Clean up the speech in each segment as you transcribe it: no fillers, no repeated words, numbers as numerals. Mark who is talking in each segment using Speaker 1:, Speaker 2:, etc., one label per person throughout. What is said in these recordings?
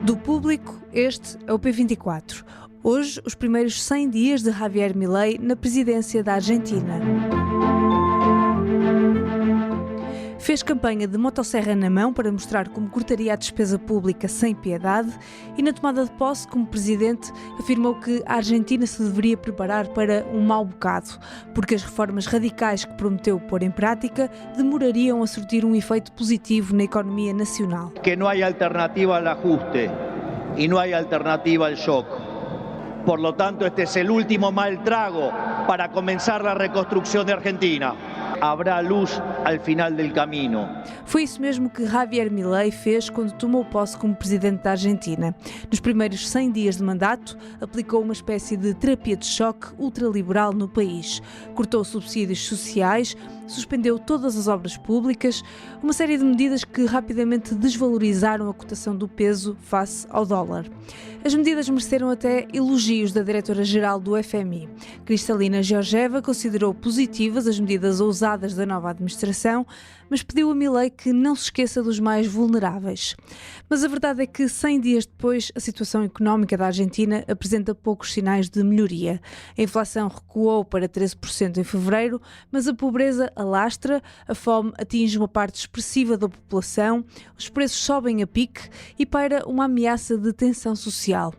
Speaker 1: Do Público, este é o P24. Hoje, os primeiros 100 dias de Javier Milei na presidência da Argentina. Fez campanha de motosserra na mão para mostrar como cortaria a despesa pública sem piedade e, na tomada de posse como presidente, afirmou que a Argentina se deveria preparar para um mau bocado, porque as reformas radicais que prometeu pôr em prática demorariam a surtir um efeito positivo na economia nacional.
Speaker 2: Que não há alternativa ao ajuste e não há alternativa ao choque. Por lo tanto, este é o último mal trago para começar a reconstrução da Argentina. Habrá luz ao final do caminho.
Speaker 1: Foi isso mesmo que Javier Milei fez quando tomou posse como presidente da Argentina. Nos primeiros 100 dias de mandato, aplicou uma espécie de terapia de choque ultraliberal no país. Cortou subsídios sociais, suspendeu todas as obras públicas, uma série de medidas que rapidamente desvalorizaram a cotação do peso face ao dólar. As medidas mereceram até elogios da diretora-geral do FMI. Kristalina Georgieva considerou positivas as medidas ousadas da nova administração, mas pediu a Milei que não se esqueça dos mais vulneráveis. Mas a verdade é que 100 dias depois, a situação económica da Argentina apresenta poucos sinais de melhoria. A inflação recuou para 13% em fevereiro, mas a pobreza alastra, a fome atinge uma parte expressiva da população, os preços sobem a pique e paira uma ameaça de tensão social.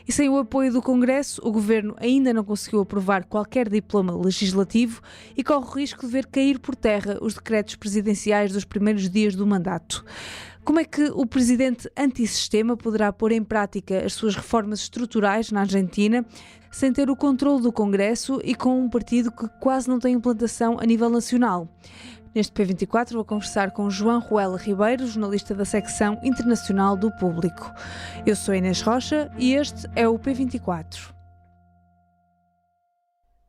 Speaker 1: E sem o apoio do Congresso, o Governo ainda não conseguiu aprovar qualquer diploma legislativo e corre o risco de ver cair por terra os decretos presidenciais dos primeiros dias do mandato. Como é que o presidente antissistema poderá pôr em prática as suas reformas estruturais na Argentina sem ter o controle do Congresso e com um partido que quase não tem implantação a nível nacional? Neste P24 vou conversar com João Ruela Ribeiro, jornalista da secção internacional do Público. Eu sou Inês Rocha e este é o P24.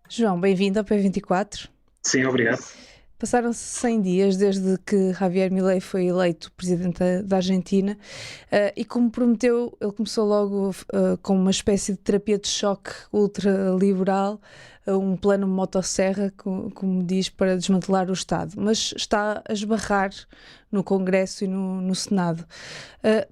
Speaker 1: João, bem-vindo ao P24.
Speaker 3: Sim, obrigado.
Speaker 1: Passaram-se 100 dias desde que Javier Milei foi eleito presidente da Argentina e, como prometeu, ele começou logo com uma espécie de terapia de choque ultraliberal, um plano motosserra, como diz, para desmantelar o Estado, mas está a esbarrar no Congresso e no Senado.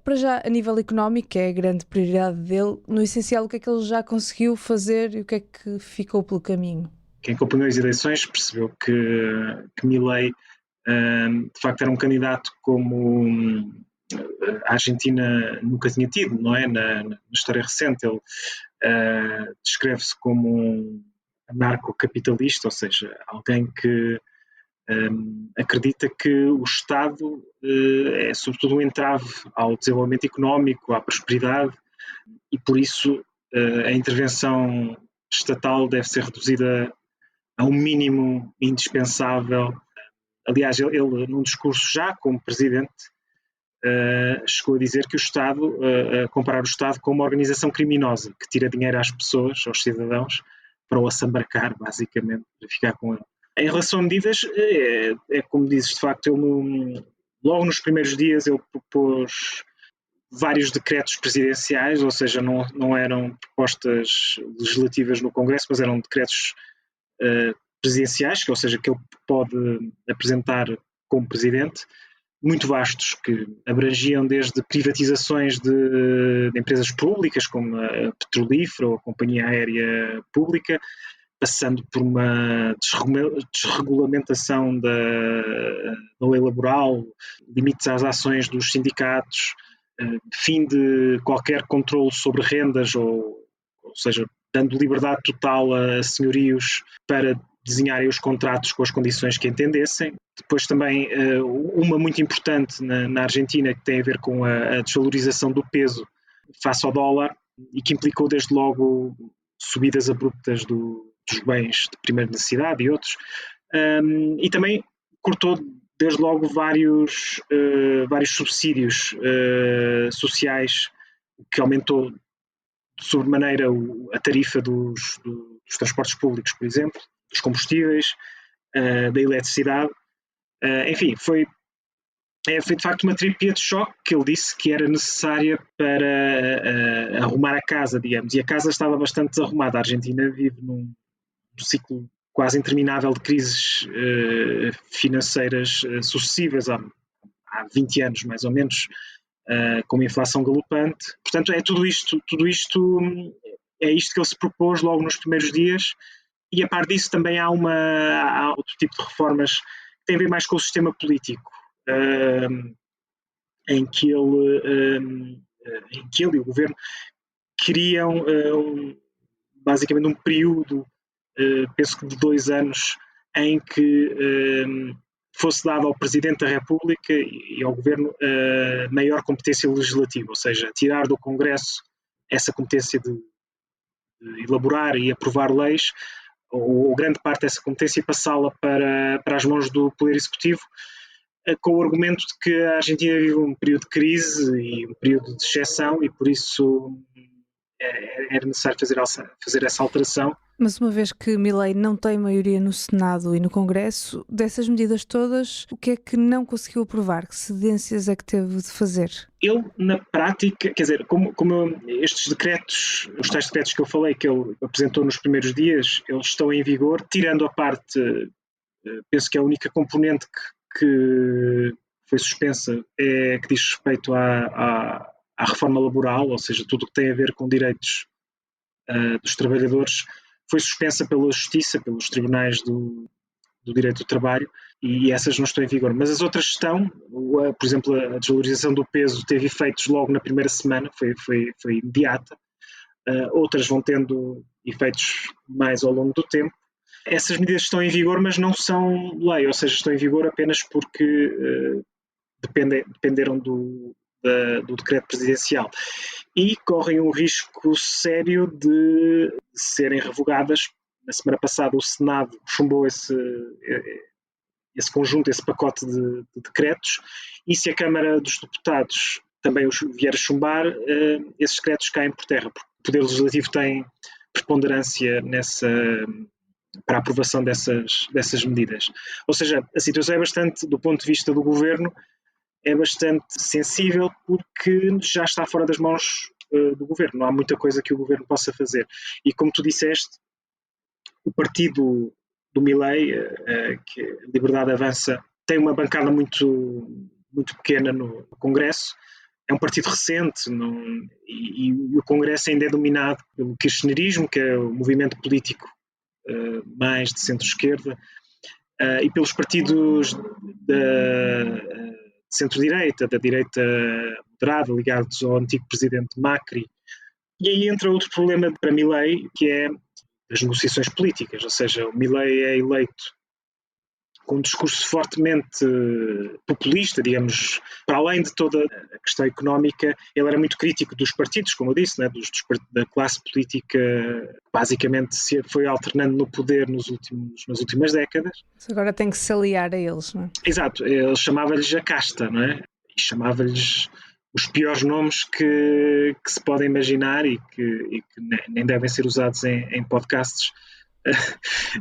Speaker 1: Para já, a nível económico, que é a grande prioridade dele, no essencial, o que é que ele já conseguiu fazer e o que é que ficou pelo caminho?
Speaker 3: Quem acompanhou as eleições percebeu que Milei, de facto, era um candidato como a Argentina nunca tinha tido, não é? Na história recente, ele descreve-se como um anarcocapitalista, ou seja, alguém que acredita que o Estado é sobretudo um entrave ao desenvolvimento económico, à prosperidade, e por isso a intervenção estatal deve ser reduzida a um mínimo indispensável. Aliás, ele num discurso já como presidente, chegou a dizer que o Estado, a comparar o Estado com uma organização criminosa que tira dinheiro às pessoas, aos cidadãos, para o assambarcar, basicamente, para ficar com ele. Em relação a medidas, é como dizes, de facto, ele logo nos primeiros dias ele propôs vários decretos presidenciais, ou seja, não eram propostas legislativas no Congresso, mas eram decretos presidenciais, ou seja, que ele pode apresentar como presidente, muito vastos, que abrangiam desde privatizações de empresas públicas, como a Petrolífera ou a Companhia Aérea Pública, passando por uma desregulamentação da lei laboral, limites às ações dos sindicatos, fim de qualquer controle sobre rendas, ou seja, dando liberdade total a senhorios para desenharem os contratos com as condições que entendessem. Depois também uma muito importante na Argentina, que tem a ver com a desvalorização do peso face ao dólar e que implicou desde logo subidas abruptas dos bens de primeira necessidade e outros. E também cortou desde logo vários subsídios sociais, que aumentou de sobremaneira a tarifa dos transportes públicos, por exemplo, dos combustíveis, da eletricidade. Enfim, foi de facto uma terapia de choque que ele disse que era necessária para arrumar a casa, digamos, e a casa estava bastante desarrumada. A Argentina vive num ciclo quase interminável de crises financeiras sucessivas há 20 anos, mais ou menos, com uma inflação galopante. Portanto, é tudo isto é isto que ele se propôs logo nos primeiros dias, e a par disso também há outro tipo de reformas que têm a ver mais com o sistema político, em que ele e o governo queriam basicamente um período, penso que de 2 anos, em que fosse dado ao Presidente da República e ao Governo maior competência legislativa, ou seja, tirar do Congresso essa competência de elaborar e aprovar leis, ou grande parte dessa competência, e passá-la para as mãos do Poder Executivo, com o argumento de que a Argentina vive um período de crise e um período de exceção, e por isso era necessário fazer essa alteração.
Speaker 1: Mas uma vez que Milei não tem maioria no Senado e no Congresso, dessas medidas todas, o que é que não conseguiu aprovar? Que cedências é que teve de fazer?
Speaker 3: Ele, na prática, quer dizer, como estes decretos, os tais decretos que eu falei, que ele apresentou nos primeiros dias, eles estão em vigor, tirando a parte, penso que é a única componente que foi suspensa, que diz respeito à reforma laboral, ou seja, tudo o que tem a ver com direitos dos trabalhadores, foi suspensa pela Justiça, pelos tribunais do direito do trabalho, e essas não estão em vigor. Mas as outras estão, por exemplo, a desvalorização do peso teve efeitos logo na primeira semana, foi imediata. Outras vão tendo efeitos mais ao longo do tempo. Essas medidas estão em vigor, mas não são lei, ou seja, estão em vigor apenas porque dependeram do decreto presidencial, e correm um risco sério de serem revogadas. Na semana passada o Senado chumbou esse conjunto, esse pacote de decretos, e se a Câmara dos Deputados também os vier a chumbar, esses decretos caem por terra, porque o Poder Legislativo tem preponderância para a aprovação dessas medidas. Ou seja, a situação é bastante, do ponto de vista do Governo, é bastante sensível, porque já está fora das mãos do Governo. Não há muita coisa que o Governo possa fazer. E como tu disseste, o partido do Milei, que a Liberdade Avança, tem uma bancada muito, muito pequena no Congresso. É um partido recente, e o Congresso ainda é dominado pelo kirchnerismo, que é o movimento político mais de centro-esquerda, e pelos partidos de centro-direita, da direita moderada, ligados ao antigo presidente Macri. E aí entra outro problema para Milei, que é as negociações políticas, ou seja, o Milei é eleito com um discurso fortemente populista, digamos, para além de toda a questão económica. Ele era muito crítico dos partidos, como eu disse, né, da classe política que basicamente se foi alternando no poder nas últimas décadas.
Speaker 1: Agora tem que se aliar a eles, não é?
Speaker 3: Exato, ele chamava-lhes a casta, não é? E chamava-lhes os piores nomes que se podem imaginar e que nem devem ser usados em podcasts.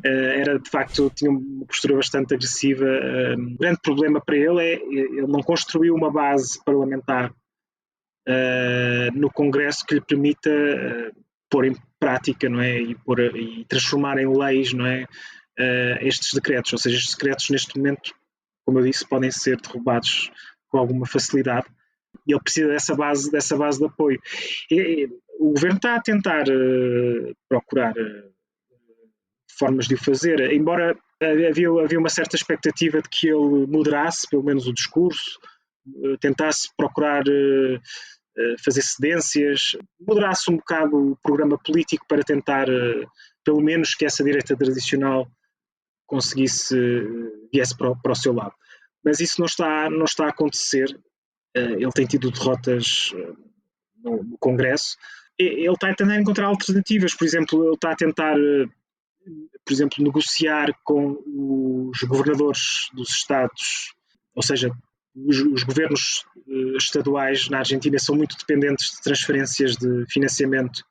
Speaker 3: Era, de facto, tinha uma postura bastante agressiva. O grande problema para ele é ele não construiu uma base parlamentar no Congresso que lhe permita pôr em prática, não é, e transformar em leis, não é, estes decretos. Ou seja, estes decretos neste momento, como eu disse, podem ser derrubados com alguma facilidade, e ele precisa dessa base de apoio. O governo está a tentar procurar formas de o fazer, embora havia uma certa expectativa de que ele moderasse pelo menos o discurso, tentasse procurar fazer cedências, moderasse um bocado o programa político para tentar pelo menos que essa direita tradicional viesse para o seu lado. Mas isso não está a acontecer. Ele tem tido derrotas no Congresso. Ele está a tentar encontrar alternativas. Por exemplo, ele está a tentar negociar com os governadores dos estados, ou seja, os governos estaduais na Argentina são muito dependentes de transferências de financiamento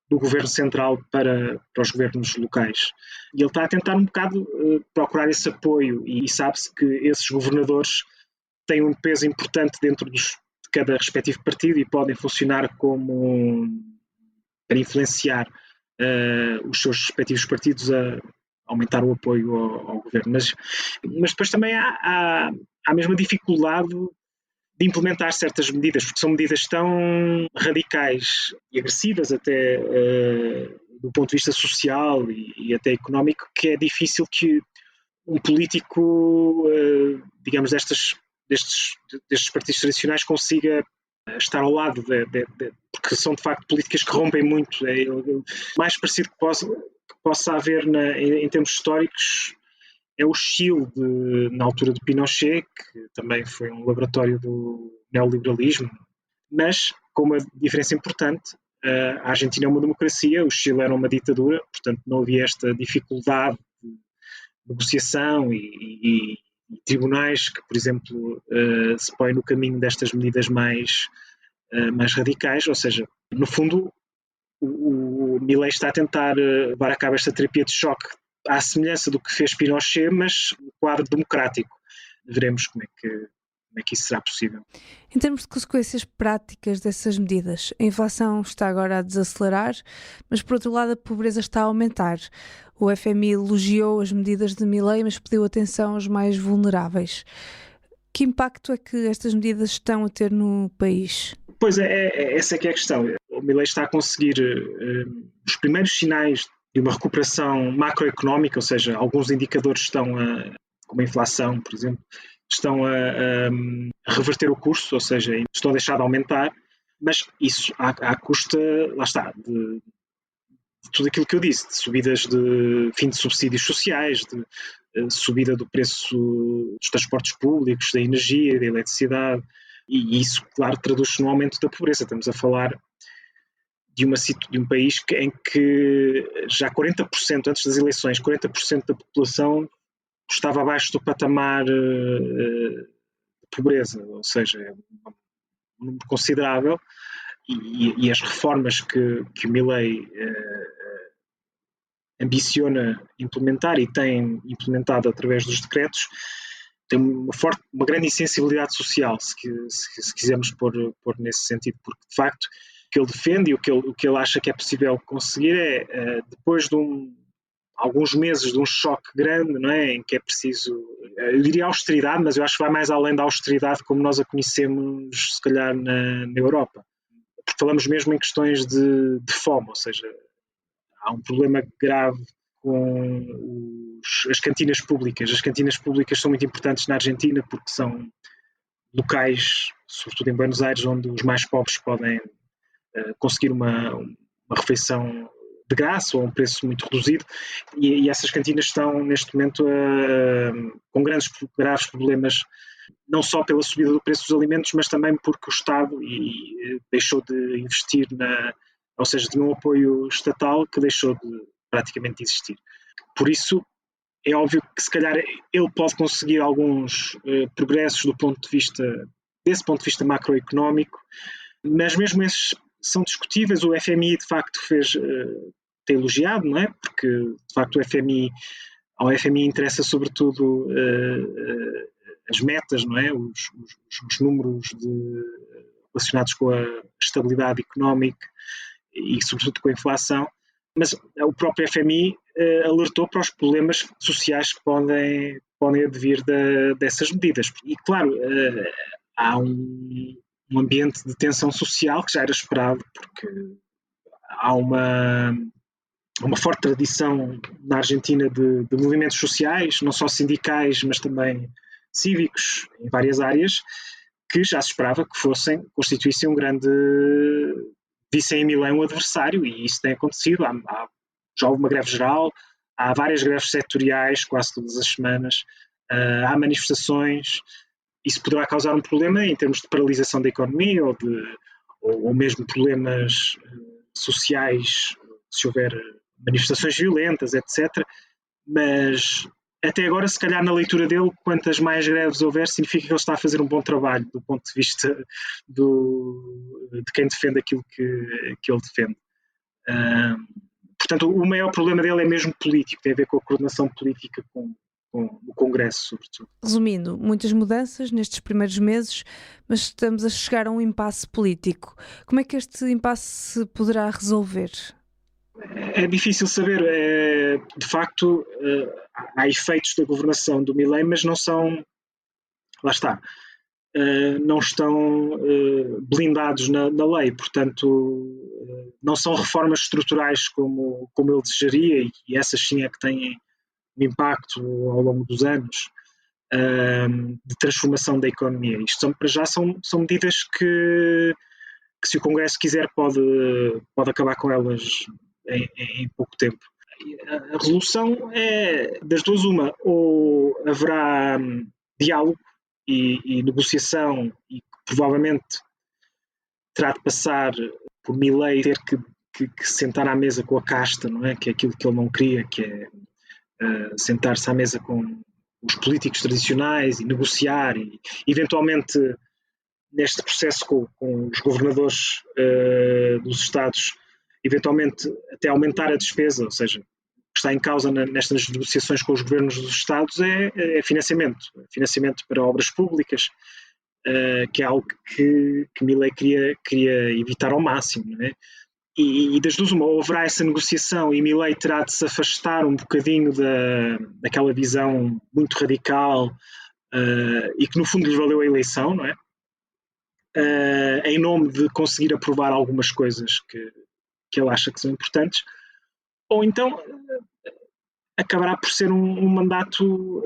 Speaker 3: do governo central para os governos locais. E ele está a tentar um bocado procurar esse apoio, e sabe-se que esses governadores têm um peso importante dentro de cada respectivo partido e podem funcionar para influenciar os seus respectivos partidos a aumentar o apoio ao governo. Mas depois também há a mesma dificuldade de implementar certas medidas, porque são medidas tão radicais e agressivas até do ponto de vista social e até económico, que é difícil que um político, digamos, destes partidos tradicionais consiga estar ao lado, porque são de facto políticas que rompem muito. É mais parecido que possa haver em termos históricos é o Chile, na altura de Pinochet, que também foi um laboratório do neoliberalismo, mas com uma diferença importante. A Argentina é uma democracia, o Chile era uma ditadura, portanto não havia esta dificuldade de negociação e tribunais que, por exemplo, se põem no caminho destas medidas mais radicais, ou seja, no fundo o Milei está a tentar levar a cabo esta terapia de choque à semelhança do que fez Pinochet, mas no quadro democrático. Veremos como é que isso será possível.
Speaker 1: Em termos de consequências práticas dessas medidas, a inflação está agora a desacelerar, mas por outro lado a pobreza está a aumentar. O FMI elogiou as medidas de Milei, mas pediu atenção aos mais vulneráveis. Que impacto é que estas medidas estão a ter no país?
Speaker 3: Pois essa é que é a questão. O Milei está a conseguir os primeiros sinais de uma recuperação macroeconómica, ou seja, alguns indicadores estão como a inflação, por exemplo, estão a reverter o curso, ou seja, estão a deixar de aumentar, mas isso à custa, lá está, de tudo aquilo que eu disse, de subidas de fim de subsídios sociais, de subida do preço dos transportes públicos, da energia, da eletricidade, e isso, claro, traduz-se no aumento da pobreza. Estamos a falar de um país em que já 40%, antes das eleições, 40% da população estava abaixo do patamar de pobreza, ou seja, é um número considerável, e as reformas que o Milei ambiciona implementar e tem implementado através dos decretos tem uma grande insensibilidade social, se quisermos pôr nesse sentido, porque de facto o que ele defende e o que ele acha que é possível conseguir é, depois de alguns meses de um choque grande, não é, em que é preciso, eu diria austeridade, mas eu acho que vai mais além da austeridade como nós a conhecemos, se calhar, na Europa. Porque falamos mesmo em questões de fome, ou seja, há um problema grave com as cantinas públicas. As cantinas públicas são muito importantes na Argentina porque são locais, sobretudo em Buenos Aires, onde os mais pobres podem conseguir uma refeição de graça ou a um preço muito reduzido, e essas cantinas estão neste momento com graves problemas, não só pela subida do preço dos alimentos, mas também porque o Estado deixou de investir ou seja, tinha um apoio estatal que deixou de praticamente existir. Por isso, é óbvio que se calhar ele pode conseguir alguns progressos desse ponto de vista macroeconómico, mas mesmo esses são discutíveis. O FMI de facto tem elogiado, não é? Porque de facto ao FMI interessa sobretudo as metas, não é? Os números relacionados com a estabilidade económica e sobretudo com a inflação, mas o próprio FMI alertou para os problemas sociais que podem advir dessas medidas. E claro, há um ambiente de tensão social que já era esperado, porque há uma forte tradição na Argentina de movimentos sociais, não só sindicais, mas também cívicos, em várias áreas, que já se esperava que constituíssem vissem em Milei um adversário, e isso tem acontecido. Já houve uma greve geral, há várias greves setoriais quase todas as semanas, há manifestações. Isso poderá causar um problema em termos de paralisação da economia ou mesmo problemas sociais, se houver manifestações violentas, etc. Mas até agora, se calhar na leitura dele, quantas mais greves houver, significa que ele está a fazer um bom trabalho do ponto de vista de quem defende aquilo que ele defende. Portanto, o maior problema dele é mesmo político, tem a ver com a coordenação política com o Congresso, sobretudo.
Speaker 1: Resumindo, muitas mudanças nestes primeiros meses, mas estamos a chegar a um impasse político. Como é que este impasse se poderá resolver?
Speaker 3: É difícil saber. De facto, há efeitos da governação do Milei, mas não são... Lá está. não estão blindados na lei, portanto não são reformas estruturais como ele desejaria, e essas sim é que têm um impacto ao longo dos anos de transformação da economia. Isto para já são medidas que se o Congresso quiser pode acabar com elas em pouco tempo. A resolução é das duas uma: ou haverá diálogo e negociação, e provavelmente terá de passar por Milei ter que sentar à mesa com a casta, não é? Que é aquilo que ele não queria, que é sentar-se à mesa com os políticos tradicionais e negociar, e eventualmente neste processo com os governadores dos Estados, eventualmente até aumentar a despesa, ou seja, o que está em causa nestas negociações com os governos dos Estados é financiamento para obras públicas, que é algo que Milei queria evitar ao máximo, não é? E das duas uma, haverá essa negociação e Milei terá de se afastar um bocadinho daquela visão muito radical e que no fundo lhe valeu a eleição, não é? Em nome de conseguir aprovar algumas coisas que ele acha que são importantes, ou então acabará por ser um mandato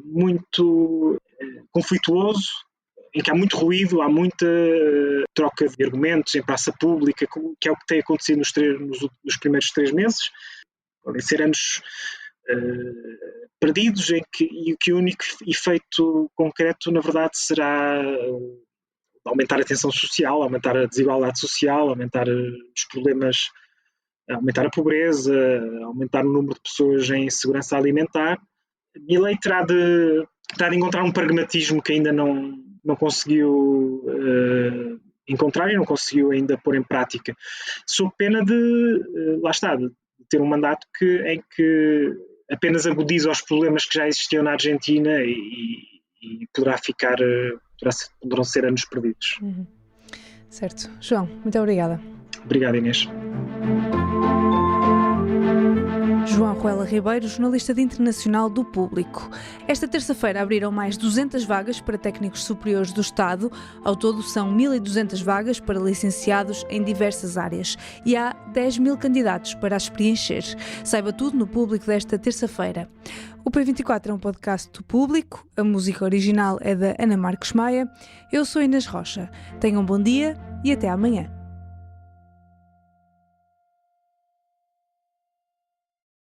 Speaker 3: muito conflituoso, em que há muito ruído, há muita troca de argumentos em praça pública, que é o que tem acontecido nos primeiros 3 meses. Podem ser anos perdidos em que o único efeito concreto, na verdade, será aumentar a tensão social, aumentar a desigualdade social, aumentar os problemas, aumentar a pobreza, aumentar o número de pessoas em insegurança alimentar. Milei terá de encontrar um pragmatismo que ainda não conseguiu encontrar e não conseguiu ainda pôr em prática, sob pena de ter um mandato em que apenas agudiza os problemas que já existiam na Argentina e poderão ser anos perdidos.
Speaker 1: Certo. João, muito obrigada.
Speaker 3: Obrigado, Inês.
Speaker 1: João Ruela Ribeiro, jornalista de Internacional do Público. Esta terça-feira abriram mais 200 vagas para técnicos superiores do Estado. Ao todo são 1.200 vagas para licenciados em diversas áreas. E há 10.000 candidatos para as preencher. Saiba tudo no Público desta terça-feira. O P24 é um podcast do Público. A música original é da Ana Marcos Maia. Eu sou Inês Rocha. Tenham um bom dia e até amanhã.